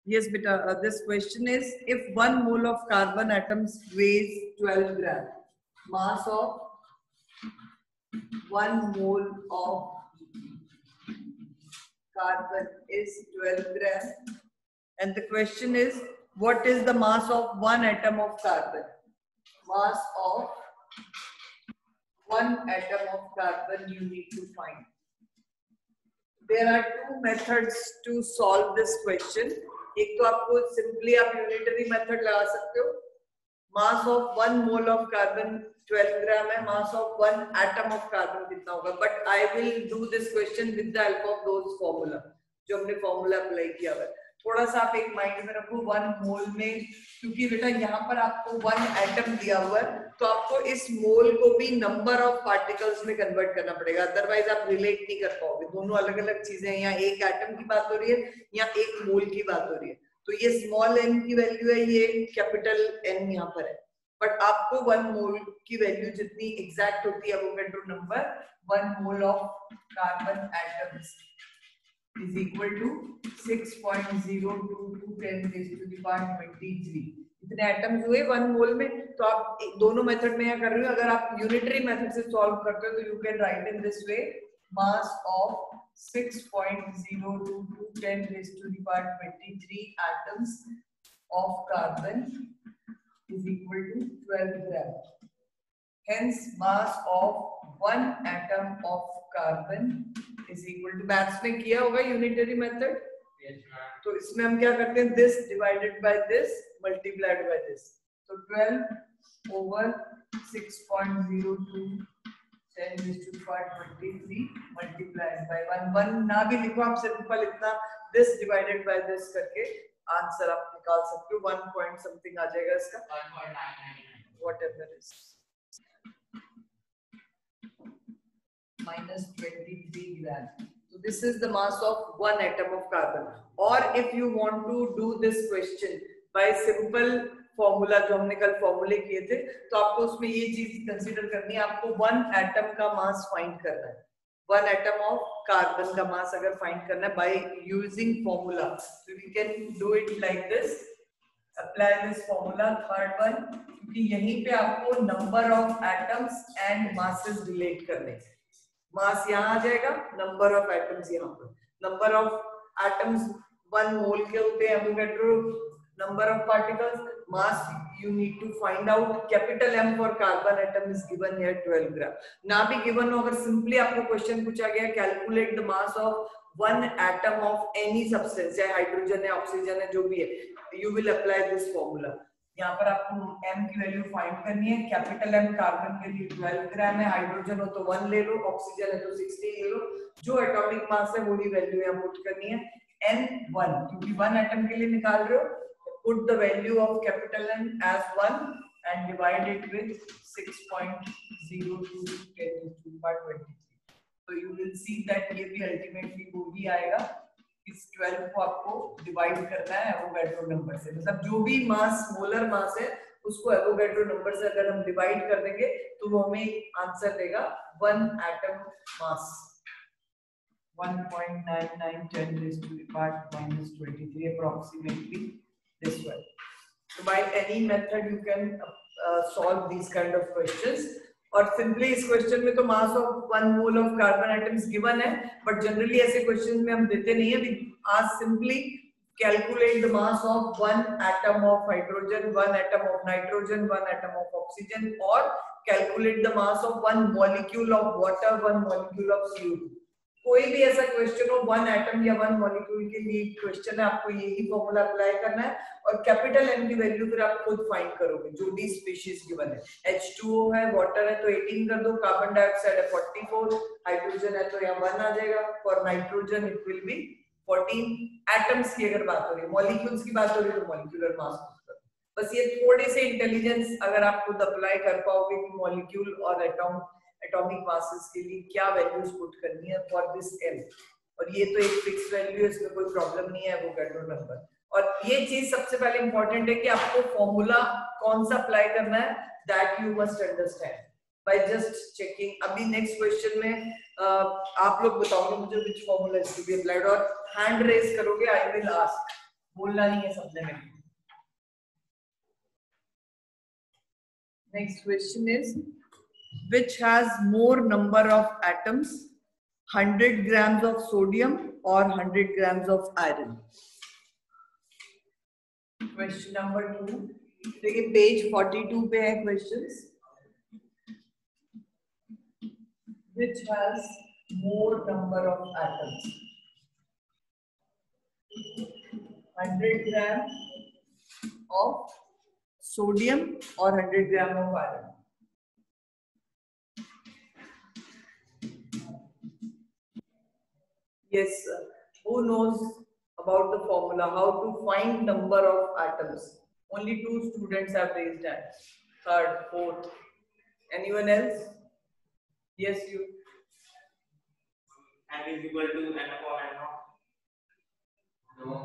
Yes, beta. This question is: if 1 mole of carbon atoms weighs 12 gram, mass of 1 mole of carbon is 12 gram, and the question is, what is the mass of 1 atom of carbon? Mass of 1 atom of carbon you need to find. There are two methods to solve this question. एक तो आपको simply आप unitary method लगा सकते हो. Mass of 1 mole of carbon 12 gram है. Mass of 1 atom of carbon कितना होगा? But I will do this question with the help of those formula जो हमने formula apply किया हुआ है. थोड़ा सा आप एक माइंड में रखो 1 मोल में, क्योंकि बेटा यहाँ पर आपको 1 एटम दिया हुआ है, तो आपको इस मोल को भी नंबर ऑफ पार्टिकल्स में कन्वर्ट करना पड़ेगा, अदरवाइज आप रिलेट नहीं कर पाओगे. दोनों अलग अलग चीजें हैं. यहाँ एक एटम की बात हो रही है, यहाँ एक मोल की बात हो रही है. तो ये स्मॉल एन की वैल्यू है, ये कैपिटल एन यहाँ पर है. बट आपको 1 मोल की वैल्यू जितनी एग्जैक्ट होती है Avogadro number, 1 mole of carbon atoms is equal to 6.022 10 raised to the power 23. इतने एटम्स हुए 1 मोल में. तो आप दोनों मेथड में क्या कर रहे हो, अगर आप यूनिटरी मेथड से सॉल्व करते हो तो you can write in this way: mass of 6.022 10 raised to the power 23 atoms of carbon is equal to 12 gram. Hence, mass of 1 atom of carbon is equal to, maths में किया होगा unitary method. तो इसमें हम क्या करते हैं, this divided by this multiplied by this. तो 12 over 6.02 10 raised to the power 23 multiplied by 1 ना भी लिखो आप, सिंपल इतना this divided by this करके आंसर आप निकाल सकते हो. 1 point something आ जाएगा इसका, 1.99 whatever is minus 23 gram. So this is the mass of 1 atom of carbon. Or if you want to do this question by simple formula जो हमने कल फॉर्मूले किए थे, तो आपको उसमें ये चीज कंसीडर करनी है, आपको 1 एटम का मास फाइंड करना है. 1 एटम ऑफ कार्बन का मास अगर फाइंड करना है by using formula, so we can do it like this. Apply this formula, third one, क्योंकि यहीं पे आपको number of atoms and masses relate करने हैं. मास यहाँ आ जाएगा, नंबर ऑफ एटम्स यहाँ पर. नंबर ऑफ एटम्स 1 मोल के होते हैं Avogadro number of particles. Mass you need to find out. Capital M for carbon atom is given here 12 gram. ना भी given हो, अगर simply आपको क्वेश्चन पूछा गया calculate the mass of 1 atom of any substance, चाहे हाइड्रोजन है, oxygen है, जो भी है, you will apply this formula. यहाँ पर आपको m की वैल्यू फाइंड करनी है. कैपिटल M कार्बन के लिए 12 ग्राम है, हाइड्रोजन हो तो 1 ले लो, ऑक्सीजन है तो 16 ले लो. जो एटॉमिक मास है वही वैल्यू यहाँ पुट करनी है. n1, क्योंकि 1 एटम के लिए निकाल रहे हो, put the value of capital N as 1 and divide it with 6.02 10 to the power 23. So you will see that ये भी ultimately वो ही आएगा. इस 12 को आपको डिवाइड करना है एवोगैड्रो नंबर से. मतलब जो भी मास, मोलर मास है, उसको एवोगैड्रो नंबर से अगर हम डिवाइड कर देंगे तो वो हमें आंसर देगा 1 atom mass 1.99 10 raised to the power minus 23 approximately this way. So by any method you can solve these kind of questions. और सिंपली इस क्वेश्चन में तो mass of 1 mole of carbon atoms given है, but generally ऐसे question में हम देते नहीं है. आज simply calculate the mass of 1 atom of hydrogen, 1 atom of nitrogen, 1 atom of oxygen, और calculate the mass of 1 molecule of water, 1 molecule of CO2. कोई भी ऐसा क्वेश्चन हो 1 एटम या 1 मॉलिक्यूल के लिए क्वेश्चन है, आपको यही फॉर्मूला अप्लाई करना है. और कैपिटल M की वैल्यू फिर आप खुद फाइंड करोगे जो भी स्पीशीज गिवन है. H2O है, वाटर है तो 18 कर दो, कार्बन डाइऑक्साइड है 44, हाइड्रोजन है तो यहाँ 1 आ जाएगा, for nitrogen it will B 14. Atoms की अगर बात हो रही है, मॉलिक्यूल्स की बात हो रही है तो मॉलिक्यूलर मास. बस ये थोड़े से इंटेलिजेंस अगर आप खुद अप्लाई कर पाओगे कि मॉलिक्यूल और एटॉमिक मासेस के लिए क्या वैल्यूज पुट करनी है फॉर दिस M. और ये तो एक फिक्स वैल्यू है, इसमें कोई प्रॉब्लम नहीं है एवोगैड्रो नंबर. और ये चीज सबसे पहले इंपॉर्टेंट है कि आपको फॉर्मूला कौन सा अप्लाई करना है, that you must understand by just checking. अभी नेक्स्ट क्वेश्चन में आप लोग बताओगे मुझे which formula is to be applied, और हैंड रेज करोगे, आई विल आस्क बोलना नहीं है सबने में। Next question is which has more number of atoms, 100 grams of sodium or 100 grams of iron. Question number 2. देखिए पेज 42 पे है questions. Which has more number of atoms, 100 grams of sodium or 100 grams of iron? Yes, sir. Who knows about the formula? How to find number of atoms? Only 2 students have raised hands. Third, fourth. Anyone else? Yes, you. N is equal to N upon N naught. No.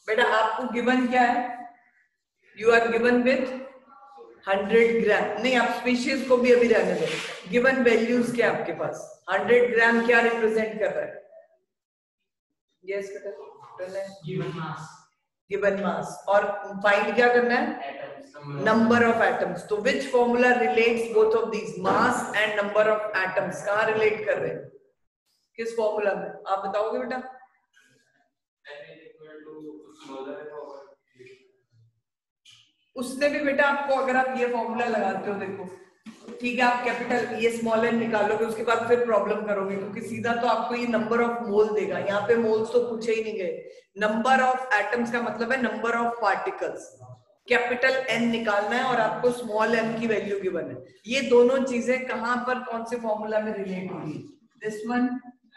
बेटा आपको given क्या है? You are given with 100 ग्राम. नहीं, आप species को भी अभी रहने दो. गिवन वैल्यूज क्या आपके पास? 100 ग्राम क्या रिप्रेजेंट कर रहा है? यस बेटा, Given mass. Given mass. और फाइंड क्या करना है? Number of atoms. तो which formula relates both of these, mass and number of atoms? कहाँ रिलेट कर रहे हैं? किस फॉर्मूला में? आप बताओगे बेटा? उसने भी बेटा आपको, अगर आप ये फॉर्मूला लगाते हो, देखो ठीक है, आप कैपिटल ये स्मॉल एन निकालोगे, उसके बाद फिर प्रॉब्लम करोगे क्योंकि सीधा तो आपको ये नंबर ऑफ मोल देगा. यहाँ पे मोल्स तो पूछे ही नहीं गए. नंबर ऑफ एटम्स का मतलब है number of particles. Capital N निकालना है और आपको स्मॉल एन की वैल्यू गिवन है. ये दोनों चीजें कहां पर कौन से फॉर्मूला में रिलेट होगी? This one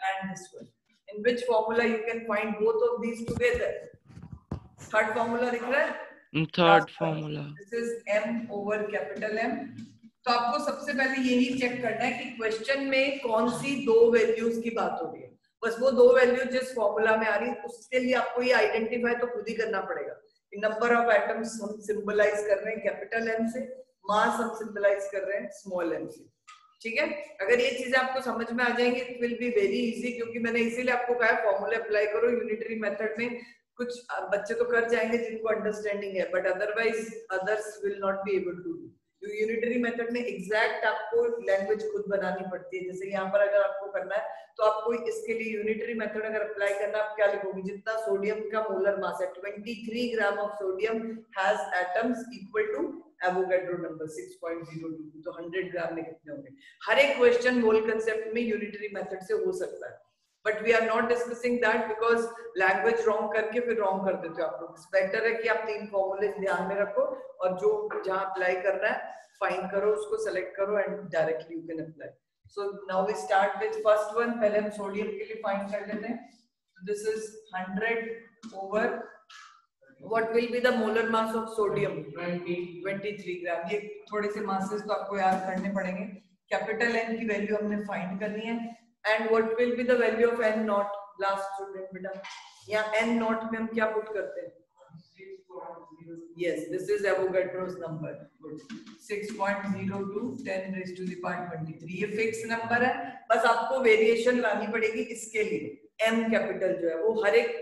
and this one. In which formula you can find both of these together? Third formula दिख रहा है? Third formula. This is m over capital M. तो आपको सबसे पहले यही चेक करना है कि क्वेश्चन में कौन सी दो वैल्यूज की बात हो रही है. बस वो दो वैल्यू जिस फॉर्मूला में आ रही है उसके लिए आपको ये आइडेंटिफाई तो खुद ही करना पड़ेगा. नंबर ऑफ एटम्स हम सिंबलाइज कर रहे हैं कैपिटल M से, मास हम सिंबलाइज कर रहे हैं स्मॉल m से. ठीक है, अगर ये चीजें आपको समझ में आ जाएंगी it will be very easy. क्योंकि मैंने इसीलिए आपको कहा फॉर्मूला अप्लाई करो यूनिटरी मेथड में. कुछ बच्चे तो कर जाएंगे जिनको अंडरस्टैंडिंग है, but otherwise others will not be able to do. Unitary method में एग्जैक्ट आपको लैंग्वेज खुद बनानी पड़ती है. जैसे यहाँ पर अगर आपको करना है तो आपको इसके लिए यूनिटरी मेथड अगर अप्लाई करना है, आप क्या लिखोगे? जितना सोडियम का मोलर मास है 23 gram of sodium has atoms equal to Avogadro number 6.022. तो 100 ग्राम में कितने होंगे? हर एक क्वेश्चन मोल कंसेप्ट में यूनिटरी मेथड से हो सकता है, but we are not discussing that because language wrong करके फिर रॉन्ग कर देते हो आप लोग. बेटर है कि आप 3 फॉर्मूले ध्यान में रखो और जो जहां अप्लाई करना है फाइंड करो, उसको सेलेक्ट करो and directly you can apply. So now we start with first one. पहले हम सोडियम के लिए फाइंड कर लेते हैं. This is 100 over what will be the molar mass of sodium? 23 gram. ये थोड़े से मासेस तो आपको याद करने पड़ेंगे. कैपिटल एन की वैल्यू हमने फाइंड करनी है. And what will be the value of n naught? Last student बेटा, यहाँ n naught में हम क्या पुट करते हैं? Yes, this is Avogadro's number. Good. 6.02 10 raised to the power 23. ये फिक्स नंबर है. बस आपको वेरिएशन लानी पड़ेगी इसके लिए. m कैपिटल जो है वो हर एक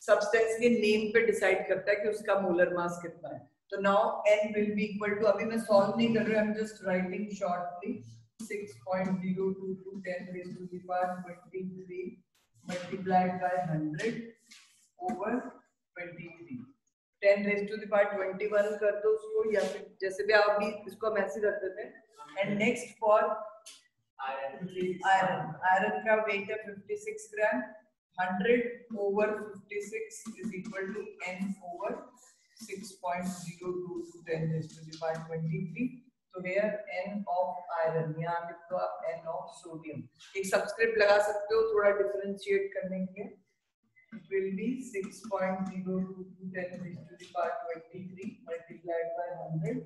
सब्सटेंस के नेम पे डिसाइड करता है कि उसका मोलर मास कितना है. तो now n will be equal to, अभी मैं सॉल्व नहीं कर रही हूँ, I'm just writing shortly. 6.022 10 raised to the power 23 multiplied by 100 over 23. 10 raised to the power 21 कर दो उसको, या फिर जैसे भी आप भी इसको हम ऐसे रख देते हैं. एंड नेक्स्ट फॉर आयरन का वेट है 56 ग्राम. 100 over 56 is equal to n over 6.022 10 raised to the power 23. तो here n of iron, यहाँ लिख दो आप n of sodium. एक सबस्क्रिप्ट लगा सकते हो थोड़ा डिफरेंशिएट करने के लिए. It will be 6.022 10 raised to the power 23 multiplied by 100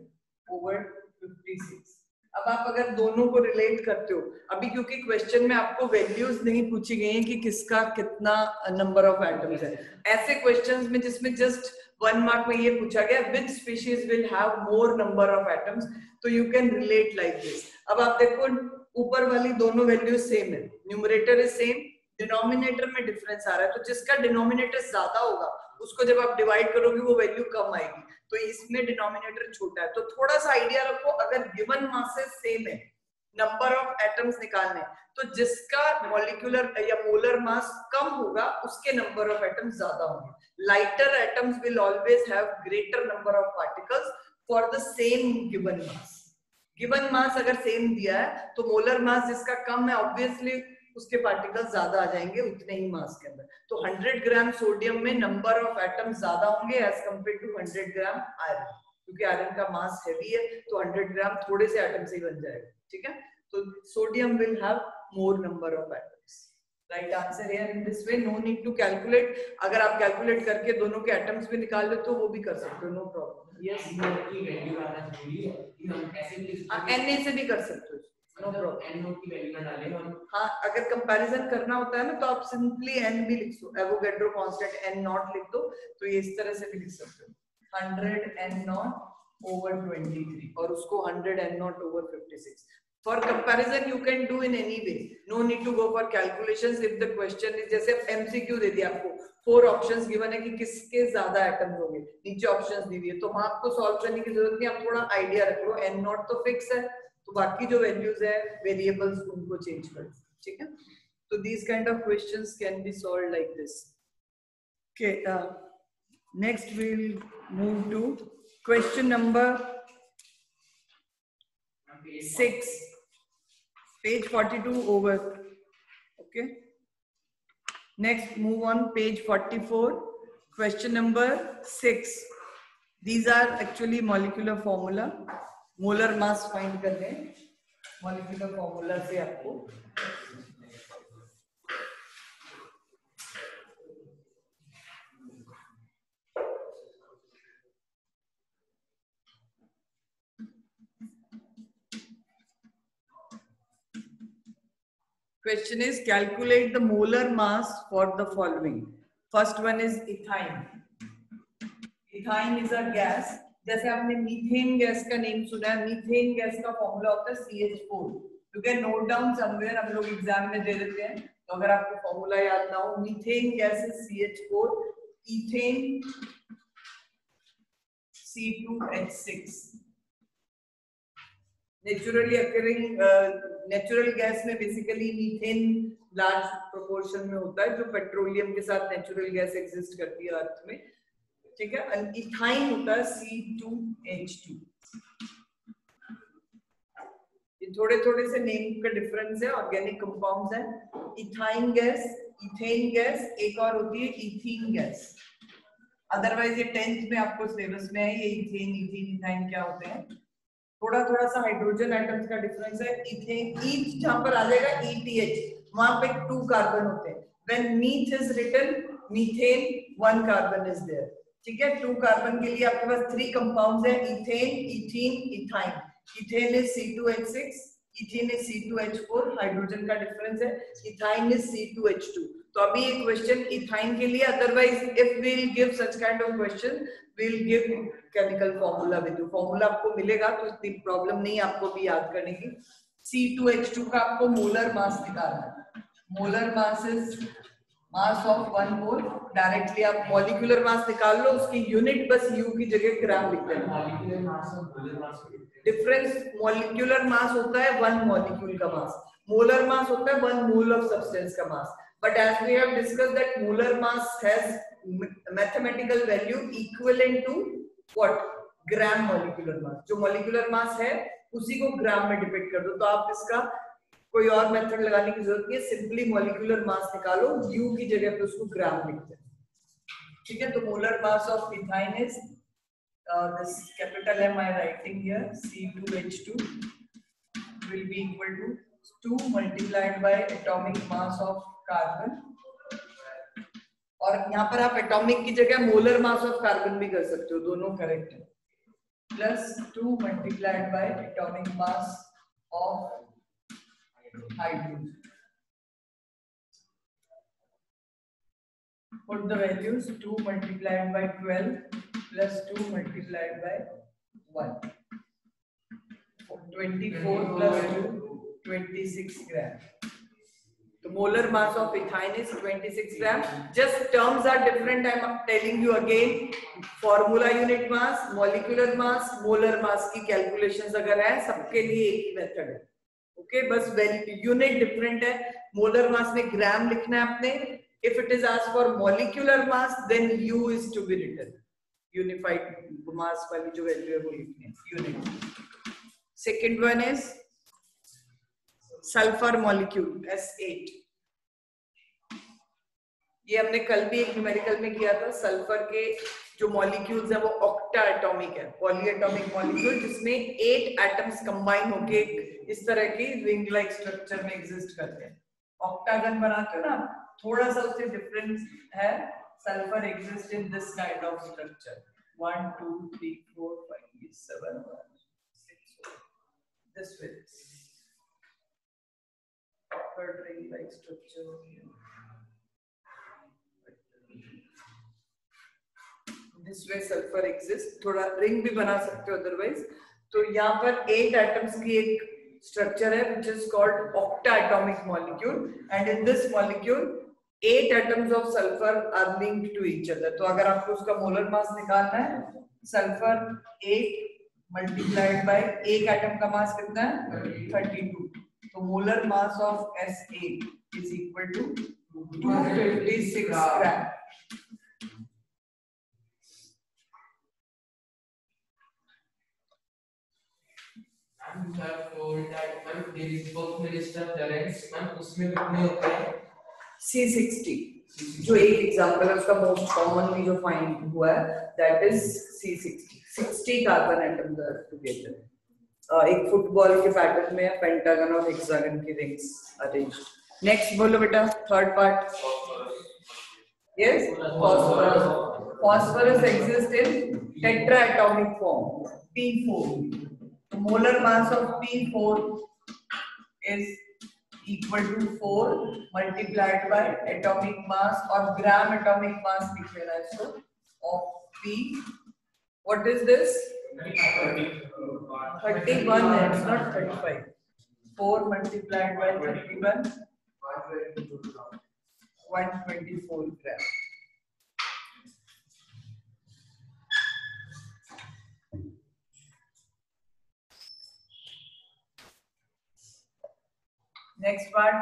over 56. अब आप अगर दोनों को रिलेट करते हो, अभी क्योंकि क्वेश्चन में आपको वैल्यूज नहीं पूछी गई हैं कि किसका कितना नंबर ऑफ एटम्स है. ऐसे क्वेश्चंस में जिसमें जस्ट 1 मार्क में ये पूछा गया which species will have more number of atoms, तो you can relate like this. अब आप देखो ऊपर वाली दोनों वैल्यूज सेम है, न्यूमरेटर इज सेम, डिनोमिनेटर में डिफरेंस आ रहा है, तो जिसका डिनोमिनेटर ज्यादा होगा उसको जब आप डिवाइड करोगे वो वैल्यू कम आएगी, तो इसमें डिनोमिनेटर छोटा है। तो थोड़ा सा आइडिया रखो, अगर गिवन मासेस सेम है, नंबर ऑफ एटम्स निकालने, तो जिसका मॉलिक्यूलर या मोलर मास कम होगा उसके नंबर ऑफ एटम्स ज्यादा होंगे। Lighter atoms will always have greater number of particles for the same given mass. Given mass अगर सेम दिया है तो मोलर मास जिसका कम है ऑब्वियसली उसके पार्टिकल्स ज्यादा आ जाएंगे उतने ही मास के अंदर। तो 100 ग्राम सोडियम में नंबर ऑफ एटम्स ज्यादा होंगे as compare to 100 gram iron, क्योंकि आयरन का मास हैवी है तो 100 ग्राम थोड़े से एटम से ही बन जाएगा, ठीक है। तो sodium will have more number of atoms. Right answer here in this way, no need to calculate. अगर आप कैलकुलेट करके दोनों के एटम्स भी निकाल लो तो वो भी कर सकते हो, नो प्रॉब्लम। यस, की वैल्यू आना जरूरी है कि हम ऐसे भी Na से भी कर सकते हो, नो प्रॉब्लम। NO की वैल्यू ना डालें और हाँ, अगर कंपैरिजन करना होता है ना तो आप सिंपली n भी लिख दो, एवोगैड्रो कांस्टेंट n नॉट लिख दो, तो ये इस तरह से भी लिख सकते हो 100 n नॉट ओवर 23 और उसको 100 n not over 56। For comparison you can do in any way, no need to go for calculations if the question is, जैसे MCQ दे दिया आपको, 4 ऑप्शंस गिवन है कि किसके ज्यादा एटम्स होंगे, नीचे ऑप्शंस दी हुई है, तो वहां आपको सॉल्व करने की जरूरत नहीं, आप थोड़ा आइडिया रख लो। n नॉट तो फिक्स है, तो बाकी जो वैल्यूज है वेरिएबल्स उनको चेंज कर, ठीक है। तो these kind of questions can be solved like this. Okay, next we'll move to question number 6, page 42 over. Okay, next move on page 44, question number 6. These are actually molecular formula, molar mass find करने, molecular formula से आपको question is calculate the molar mass for the following. First one is ethyne. Ethyne is a gas. जैसे आपने methane gas का name सुना है, methane gas का formula होता है CH4. You can note down somewhere, हम लोग एग्जाम में दे देते हैं, तो अगर आपको फॉर्मूला याद ना हो, methane gas is CH4, ethane C2H6. Naturally occurring natural gas में बेसिकली मीथेन लार्ज प्रोपोर्शन में होता है, जो पेट्रोलियम के साथ नेचुरल गैस एग्जिस्ट करती है अर्थ में, ठीक है। एंड इथाइन होता है C2H2. ये थोड़े थोड़े से नेम का डिफरेंस है, ऑर्गेनिक कंपाउंड्स हैं। इथाइन गैस, इथेन गैस, एक और होती है इथीन गैस। अदरवाइज ये 10th में आपको सिलेबस में है, ये इथेन, इथीन, इथाइन क्या होते हैं। थोड़ा थोड़ा सा हाइड्रोजन एटम्स का डिफरेंस है। इथेन, ईथ जहां पर आ जाएगा ETH, वहां पे 2 कार्बन होते हैं। When meth is written, methane 1 carbon is there, ठीक है। 2 कार्बन के लिए आपके पास 3 कंपाउंड्स हैं, ethane, ethene, ethyne. Ethane is C2H6, ethene is C2H4, hydrogen का डिफरेंस है। Ethyne is C2H2। तो अभी एक क्वेश्चन इथाइन के लिए, otherwise if we will give such kind of question we will give chemical formula with you. Formula आपको मिलेगा तो इतनी प्रॉब्लम नहीं आपको भी याद करने की। C2H2 का आपको मोलर मास निकालना है। Molar mass is mass of 1 mole. Directly आप मॉलिक्यूलर मास निकाल लो, उसकी यूनिट बस U की जगह ग्राम लिख देना। मॉलिक्यूलर मास और molar mass difference, molecular mass होता है 1 मॉलिक्यूल का मास, मोलर मास होता है 1 मोल ऑफ सब्सटेंस का मास। But as we have discussed that molar mass has mathematical value equivalent to what? Gram molecular mass. जो molecular mass है उसी को ग्राम में डिपिक्ट कर दो। तो आप इसका कोई और मेथड लगाने की जरूरत नहीं है, सिंपली मॉलिक्यूलर मास निकालो, U की जगह पे उसको ग्राम लिखते हैं, ठीक है। तो molar mass of ethyne is this capital M I writing here, C2H2 will be equal to 2 multiplied by atomic mass of carbon, और यहाँ पर आप एटॉमिक की जगह मोलर मास ऑफ कार्बन भी कर सकते हो, दोनों करेक्ट है, plus 2 multiplied by atomic mass of hydrogen. Put the values, 2 multiplied by 12 plus 2 multiplied by 1, 24 plus 2 26 gram. The molar mass of ethyne is 26 gram. Just terms are different. I am telling you again. Formula unit mass, molecular mass, molar mass की calculations अगर है सबके लिए एक ही method है. Okay, बस unit different है. Molar mass में gram लिखना है आपने. If it is asked for molecular mass, then U is to be written. Unified mass वाली जो value है वो लिखनी है. Unit. Second one is sulphur molecule S8. ये हमने कल भी एक न्यूमेरिकल में किया था. सल्फर के जो मॉलिक्यूल्स हैं वो ऑक्टा एटॉमिक है, पॉलीएटॉमिक मॉलिक्यूल जिसमें 8 एटम्स कंबाइन होके इस तरह की रिंग लाइक स्ट्रक्चर में एग्जिस्ट करते हैं. ऑक्टागन बनाते हो ना, थोड़ा सा उससे डिफरेंस है. Sulphur exist in this kind of structure. 1 2 3 4 5 7 6 this way. ring like structure. This way sulfur exists. थोड़ा रिंग भी बना सकते हो अदरवाइज. तो यहाँ पर 8 एटम्स की एक स्ट्रक्चर है which is called octaatomic molecule, and in this molecule 8 atoms of sulfur are linked to each other. तो अगर आपको उसका मोलर मास निकालना है, सल्फर 8 मल्टीप्लाइड बाय एक एटम का मास कितना है 32. So molar mass of S8 is equal to 256 gram. And you have told that there is both minister currents, उसमें कितने होते हैं? C60. जो एक एग्जांपल है उसका मोस्ट कॉमनली जो फाइंड हुआ है that is C60. 60 carbon atoms are together. एक फुटबॉल के पैटर्न में पेंटागन और हेक्सागन की रिंग्स अरेंज्ड. नेक्स्ट बोलो बेटा, third part. Yes, phosphorus. Phosphorus exist in tetraatomic form P4. तो molar mass of P4 is equal to 4 multiplied by atomic mass और gram atomic mass लिख लेना है. So of P, what is this? 31. It's not 35. 4 multiplied by 31, 124 gram. Next part,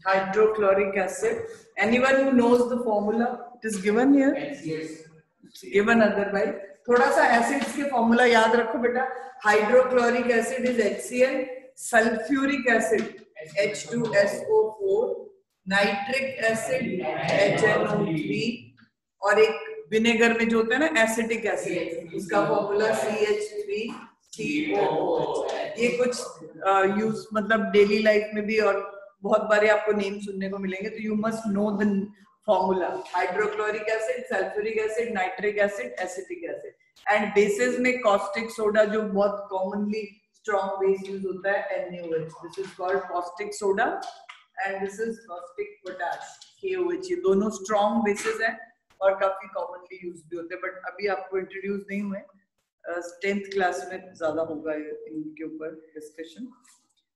hydrochloric acid. Anyone who knows the formula? It is given here. Yes. It's given otherwise. थोड़ा सा acids के formula याद रखो बेटा. Hydrochloric acid is HCl, sulphuric acid H2SO4, nitric acid HNO3, और एक vinegar में जो होता है ना एसिटिक एसिड, उसका फॉर्मूला CH3COOH. ये कुछ यूज मतलब डेली लाइफ में भी और बहुत बार आपको नेम सुनने को मिलेंगे. तो you must know the formula. Hydrochloric acid, sulphuric acid, nitric acid, acetic acid. And bases में कॉस्टिक सोडा जो बहुत कॉमनली स्ट्रॉन्ग बेस यूज होता है NaOH. This is called caustic soda and this is caustic potash KOH. ये दोनों strong bases हैं और काफी कॉमनली यूज भी होते हैं, बट अभी आपको इंट्रोड्यूस नहीं हुए. 10th क्लास में ज्यादा होगा इनके ऊपर डिस्कशन.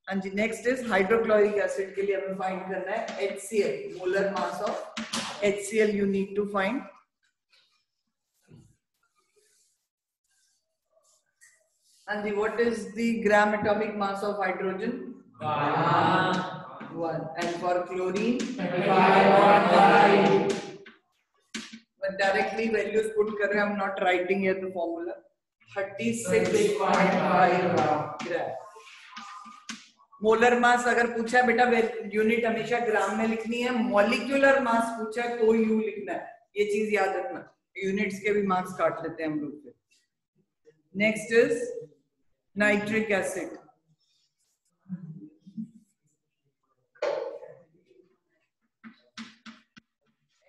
हाँ जी. नेक्स्ट इज हाइड्रोक्लोरिक एसिड के लिए हमें फाइंड करना है HCl. Molar mass of HCl you need to find. हाँ जी. what is the gram atomic mass of hydrogen? 1. And for chlorine? 5. But directly values put कर रहे हैं. I'm not writing here the formula. 36.5 gram. Molar mass अगर पूछा है बेटा unit हमेशा ग्राम में लिखनी है. मॉलिक्यूलर मास पूछा है तो यू लिखना है. ये चीज याद रखना. यूनिट्स के भी मार्क्स काट लेते हैं हम लोग. Next is nitric acid.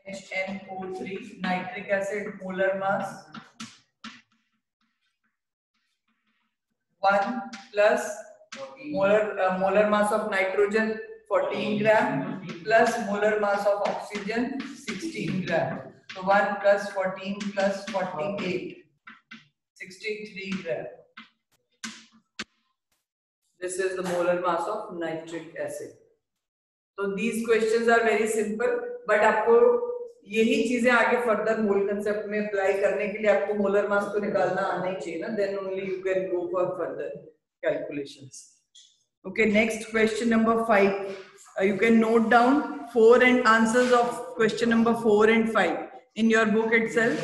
HNO3. Nitric acid molar mass 1 plus molar mass of nitrogen 14 gram plus molar mass of oxygen 16 gram. So 1 plus 14 plus 48, 63 gram. This is the molar mass of nitric acid. So these questions are very simple, but आपको यही चीजें आगे further मोल concept में apply करने के लिए आपको molar mass तो निकालना आना ही चाहिए ना, then only you can go for further calculations. Okay, next question number 5. You can note down 4 and answers of question number 4 and 5 in your book itself,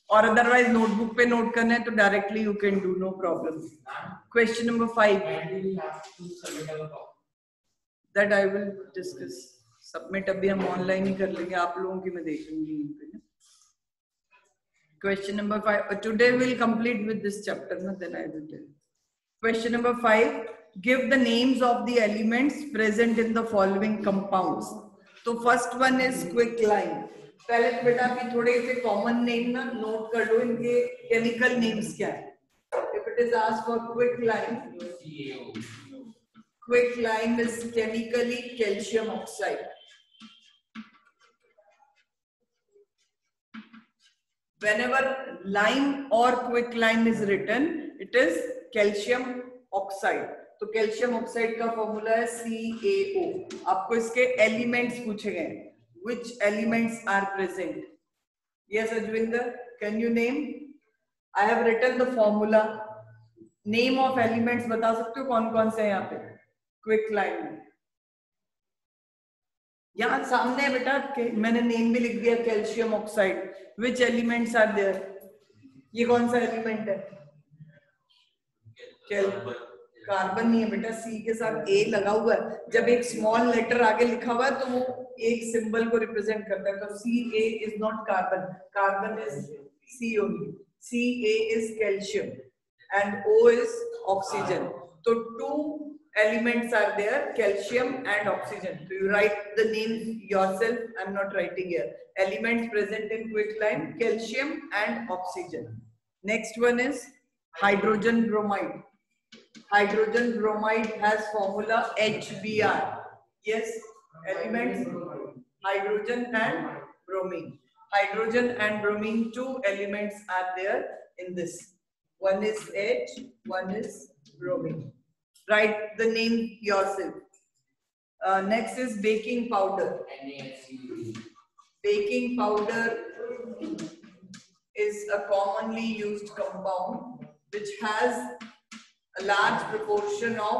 or otherwise notebook पे note करना है तो directly you can do, no problem. Question number 5. When do we have to submit our copy? That I will discuss. Submit अभी हम online ही कर लेंगे, आप लोगों की मैं देख लूंगी यहीं पे. Question number 5. Today we'll complete with this chapter, na, then I will tell. Question number 5. Give the names of the elements present in the following compounds. So first one is quicklime. पहले तो बेटा अभी थोड़े से common name ना note कर लो, इनके chemical names क्या है. If it is asked for quicklime, quicklime is chemically calcium oxide. Whenever lime or quicklime is written, it is calcium oxide. तो calcium oxide का फॉर्मूला है CaO. आपको इसके एलिमेंट्स पूछे गए. Which elements are present? Yes, Ajvinder, can you name? I have written the formula. Name of elements बता सकते हो कौन कौन से हैं यहाँ पे क्विकलाइम में? यहाँ सामने है बेटा, मैंने नेम भी लिख दिया calcium oxide. Which elements are there? ये कौन सा एलिमेंट है? कार्बन नहीं है बेटा, सी के साथ ए लगा हुआ है. जब एक स्मॉल लेटर आगे लिखा हुआ है तो वो एक सिंबल को रिप्रेजेंट करता है. तो C A is not carbon, carbon is C only. C A is calcium and O is oxygen. तो two elements are there, calcium and oxygen. So you write the names yourself, I'm not writing here. Elements present in quicklime, calcium and oxygen. Next one is hydrogen bromide. Hydrogen bromide has formula HBr. Yes, elements hydrogen and bromine. Hydrogen and bromine, two elements are there in this. One is H, one is bromine. Write the name yourself. Next is baking powder. Baking powder is a commonly used compound which has a large proportion of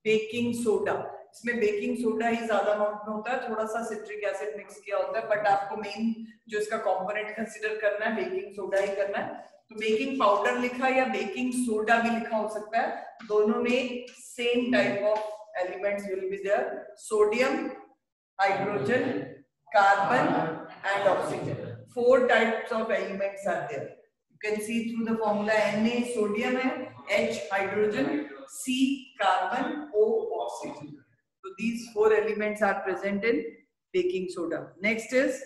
baking soda. इसमें baking soda ही ज्यादा amount में होता है, थोड़ा सा citric acid mix किया होता है, बट आपको मेन जो इसका कंपोनेंट कंसीडर करना है बेकिंग सोडा ही करना है. तो बेकिंग पाउडर लिखा या बेकिंग सोडा भी लिखा हो सकता है, दोनों में same type of elements will be there. Sodium, hydrogen, carbon and oxygen. 4 types of elements are there. You can see through the formula. Na sodium है, H hydrogen, C carbon, O oxygen. So these 4 elements are present in baking soda. Next is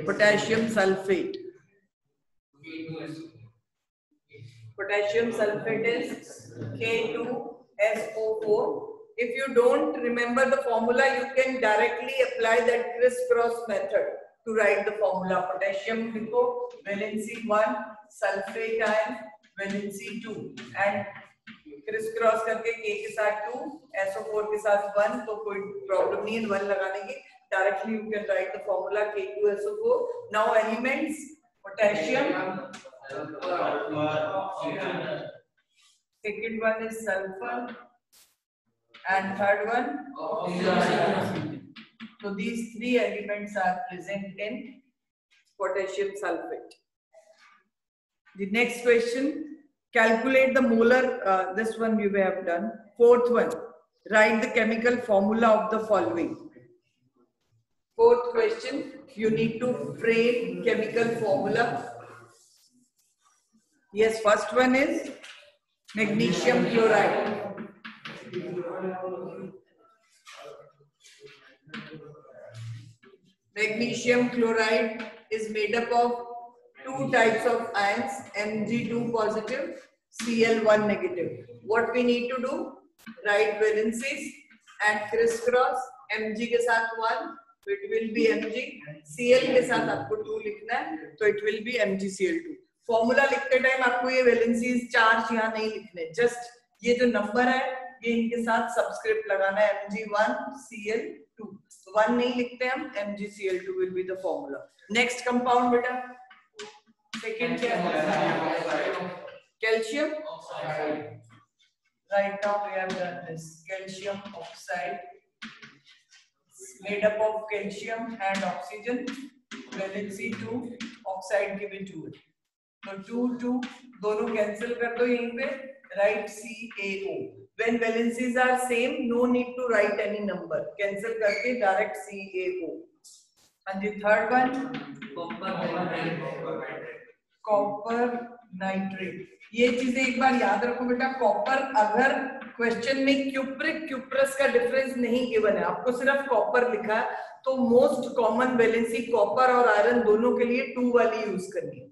potassium sulfate. Potassium sulfate is K2SO4. If you don't remember the formula, you can directly apply that crisscross method to write the formula. Potassium लिखो, valency 1, sulfate ion, valency 2, and crisscross करके K के साथ 2, SO4 के साथ 1, तो कोई problem नहीं है 1 लगाने की. Directly you can write the formula K2SO4. Now elements: potassium, second one is sulfur, and third one oxygen. So these 3 elements are present in potassium sulfate. The next question: calculate the molar. This one you may have done. Fourth one: write the chemical formula of the following. Fourth question: you need to frame chemical formula. Yes, first one is magnesium chloride. Magnesium chloride is made up of 2 types of ions, Mg2 positive, Cl1 negative. What we need to do? Write valencies and crisscross. Mg के साथ 1, so it will be Mg. Cl के साथ आपको 2 लिखना है, so it will be MgCl2. Formula लिखते time आपको ये वैलेंसीज चार्ज यहाँ नहीं लिखने, जस्ट ये जो नंबर है ये इनके साथ सबस्क्रिप्ट लगाना है, Mg1Cl2। 1 नहीं लिखते हम, MgCl2 will be the formula. Next compound बेटा, सेकंड क्या है? Calcium oxide. Right now we have done this. Calcium oxide made up of calcium and oxygen. Valency 2, oxide की भी 2 है, तो 2 2 दोनों कैंसिल कर दो यहीं पे, write CaO. When valencies are same, no need to write any number. Cancel करके डायरेक्ट CaO। हाँ जी, थर्ड वन कॉपर नाइट्रेट। ये चीजें एक बार याद रखो बेटा, कॉपर अगर क्वेश्चन में क्यूप्रिक क्यूप्रस का डिफरेंस नहीं गिवन है, आपको सिर्फ कॉपर लिखा है, तो मोस्ट कॉमन वैलेंसी कॉपर और आयरन दोनों के लिए 2 वाली यूज करनी है।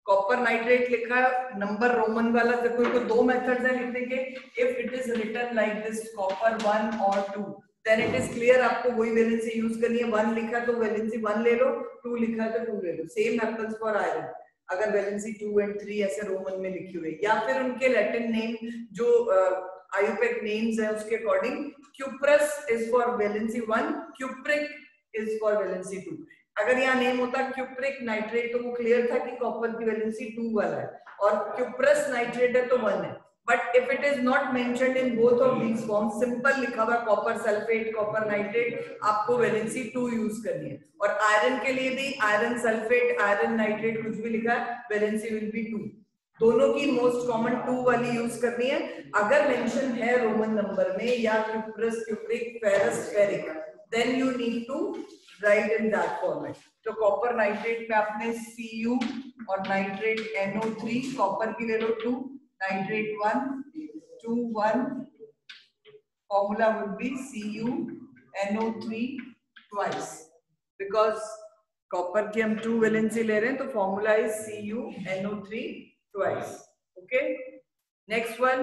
कॉपर नाइट्रेट लिखा है नंबर रोमन वाला, देखो इनको 2 मेथड्स है लिखने के। If it is written like this copper 1 और 2 देन इट इज क्लियर, आपको वही वैलेंसी यूज करनी है। 1 लिखा तो वैलेंसी 1 ले लो, 2 लिखा तो 2 ले लो। सेम हैपेंस फॉर आयरन, अगर वैलेंसी 2 एंड 3 ऐसे रोमन में लिखी हुई, या फिर उनके लैटिन नेम जो आयुपेक नेम्स है उसके according, cuprous is for valency 1, cupric is for valency 2। अगर यहाँ नेम होता क्यूप्रिक नाइट्रेट तो वो क्लियर था कि कॉपर की वैलेंसी 2 वाला है, और क्यूप्रस नाइट्रेट है तो 1 है। But if it is not mentioned in both of these forms, simple लिखा हुआ कॉपर सल्फेट, कॉपर नाइट्रेट, आपको वैलेंसी 2 यूज करनी है। और आयरन के लिए भी आयरन सल्फेट, आयरन नाइट्रेट कुछ भी लिखा है, वैलेंसी विल बी 2। दोनों की मोस्ट कॉमन 2 वाली यूज करनी है। अगर मेंशन है रोमन नंबर में या cuprous, cupric, ferrous, ferric, then you need to write in that format. तो कॉपर नाइट्रेट में आपने Cu और नाइट्रेट NO3, कॉपर की ले लो 2, nitrate 1, 2 1, formula would be CuNO3 twice, because copper की हम 2 वैलेंसी ले रहे हैं, तो formula is CuNO3 twice. Okay, next one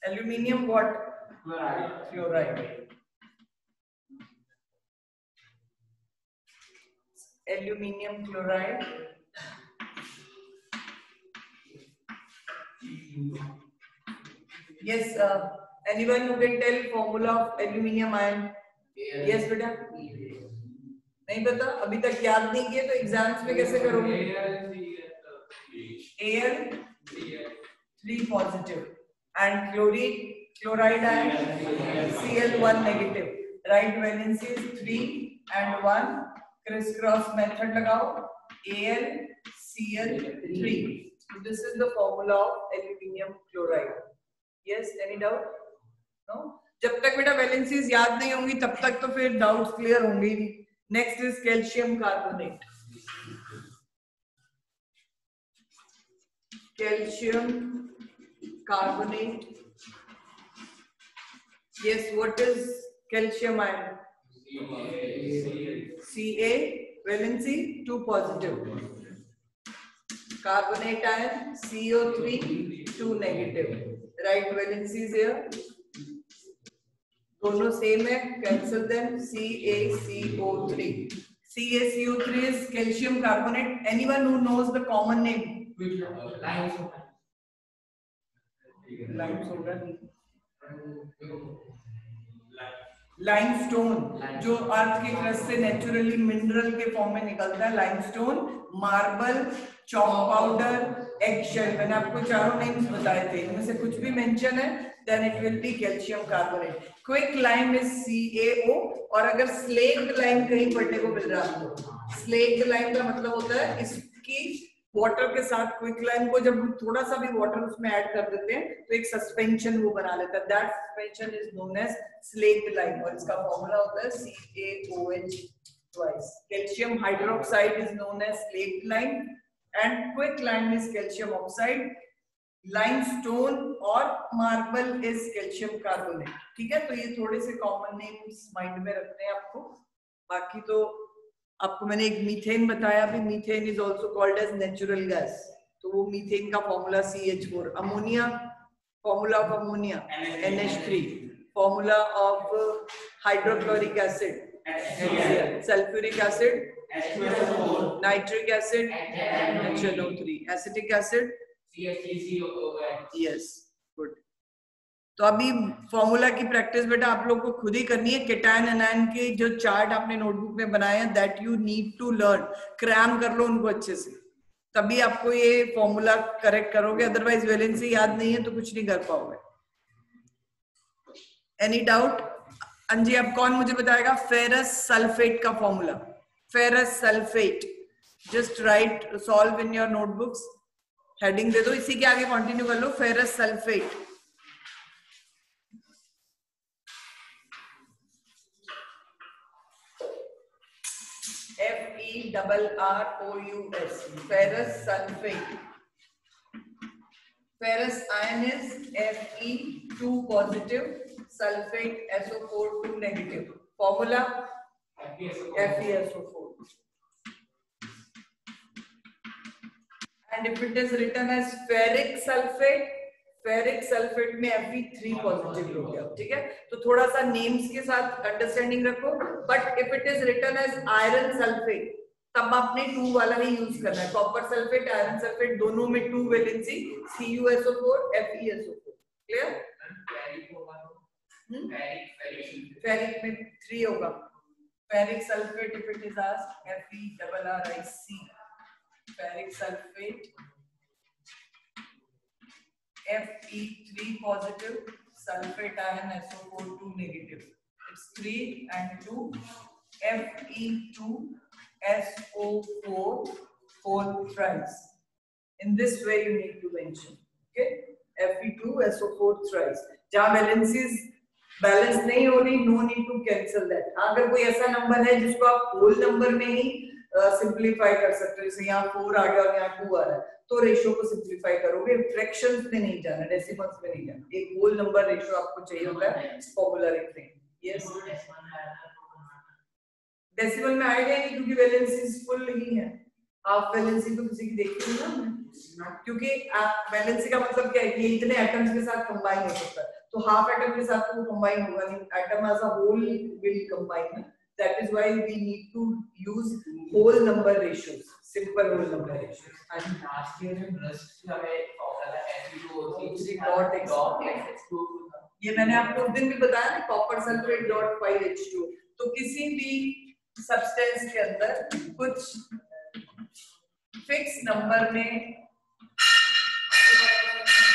aluminium what? Fluoride. Aluminium chloride. Yes, anyone who can tell formula of aluminium ion? Yes बेटा, नहीं पता, अभी तक याद नहीं किए तो एग्जाम्स में कैसे करोगे? Al 3 positive and chloride ion Cl1 negative. Right valencies 3 and 1. Criss cross method लगाओ, AlCl3। So this is the formula of aluminium chloride. Yes, any doubt? No? जब तक बेटा वैलेंसीज याद नहीं होंगी तब तक तो फिर डाउट्स क्लियर होंगे ही। Next is calcium carbonate. Calcium carbonate, yes, what is calcium ion? Ca, valency 2 positive, carbonate ion CO3 2 negative, right valencies here, दोनों सेम है, cancel them, CaCO3. CaCO3 is calcium carbonate. Anyone who knows the common name? Lime soda. Limestone, जो अर्थ की crust से naturally mineral के form में निकलता है, limestone, marble, chalk powder, eggshell. मैंने आपको चारों नेम्स बताए थे, इनमें से कुछ भी मेंशन है then it will be calcium carbonate. Quick lime is CaO, और अगर स्लेक्ड लाइम कहीं पढ़ने को मिल रहा है आपको, स्लेक्ड लाइम का मतलब होता है इसकी वाटर के साथ क्विक लाइम को जब थोड़ा सा भी वाटर उसमें ऐड कर देते हैं तो एक सस्पेंशन वो बना लेता है, that suspension is known as slaked lime, और इसका फॉर्मूला होता है CaOH twice. Calcium hydroxide is known as slaked lime and quick lime is calcium oxide. Limestone और मार्बल इज कैल्शियम कार्बोनेट। ठीक है, तो ये थोड़े से कॉमन नेम्स माइंड में रखने हैं आपको। बाकी तो आपको मैंने एक मीथेन बताया भी, methane is also called as natural gas, तो वो मीथेन का formula CH4। Ammonia, formula of ammonia NH3, formula of hydrochloric acid, sulphuric acid H2SO4, nitric acid HNO3, acetic acid CH3COOH। Yes, good. तो अभी formula की practice बेटा आप लोग को खुद ही करनी है। केटायन एनायन के जो चार्ट आपने नोटबुक में बनाए हैं, that you need to learn, cram कर लो उनको अच्छे से, तभी आपको ये फॉर्मूला करेक्ट करोगे, अदरवाइज वैलेंसी याद नहीं है तो कुछ नहीं कर पाओगे। Any doubt? अंजी अब कौन मुझे बताएगा फेरस सल्फेट का formula? Ferrous sulphate, just write, solve in your notebooks, heading दे दो, इसी के आगे कंटिन्यू कर लो। Ferrous sulphate, FeRROUS, ferrous sulfate. Ferrous ion is Fe2 positive, sulfate SO4 2 negative. Formula FeSO4. And if it is written as ferric sulfate में Fe3 positive हो गया, ठीक है? तो थोड़ा सा नेम्स के साथ अंडरस्टैंडिंग रखो। But if it is written as iron sulphate, तब आपने 2 वाला ही यूज करना है। कॉपर सल्फेट, आयरन सल्फेट दोनों में 2 valency, CuSO4 FeSO4। Clear? Ferric में 3 होगा। Ferric sulphate if it is asked FeRRIC, ferric sulphate Fe3 positive, sulfate ion SO4 2 negative. It's 3 and 2, Fe2 SO4 4 thrice. In this way you need to mention, okay? Fe2 SO4 thrice. जहाँ valencies balance नहीं हो रही, no need to cancel that. अगर कोई ऐसा number है जिसको आप होल नंबर में ही सिंप्लीफाई कर सकते हो, जैसे यहाँ 4 आ गया और यहाँ 2 आ रहा है, तो रेशियो को सिंप्लीफाई करोगे, फ्रैक्शंस में नहीं जाना, डेसिमल्स में नहीं जाना, एक होल नंबर रेशियो आपको चाहिए होता है फॉर्मूला लिखने। यस, डेसिमल में आएगा नहीं क्योंकि वैलेंसीज फुल ही है। हाफ वैलेंसी तो किसी की देखी नहीं ना, क्योंकि वैलेंसी का मतलब क्या है कि इतने एटम्स के साथ कंबाइन हो सकता है, तो हाफ एटम के साथ तो कंबाइन होगा नहीं, atom as a whole will combine. That is why we need to use whole number ratios, simple whole number ratios. And last year in rust हमें फॉर्मूला Fe2O3 डॉट H2। ये मैंने आपको उस दिन भी बताया ना, कॉपर सल्फेट डॉट 5H2। तो किसी भी सब्सटेंस के अंदर कुछ फिक्स नंबर में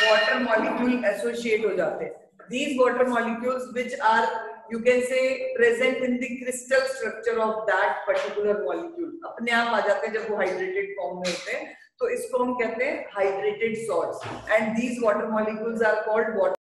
वाटर मॉलिक्यूल एसोसिएट हो जाते हैं। These water molecules which are, you can say, present in the crystal structure of that particular molecule, अपने आप आ जाते हैं जब वो हाइड्रेटेड फॉर्म में होते हैं, तो इसको हम कहते हैं hydrated salts. And these water molecules are called water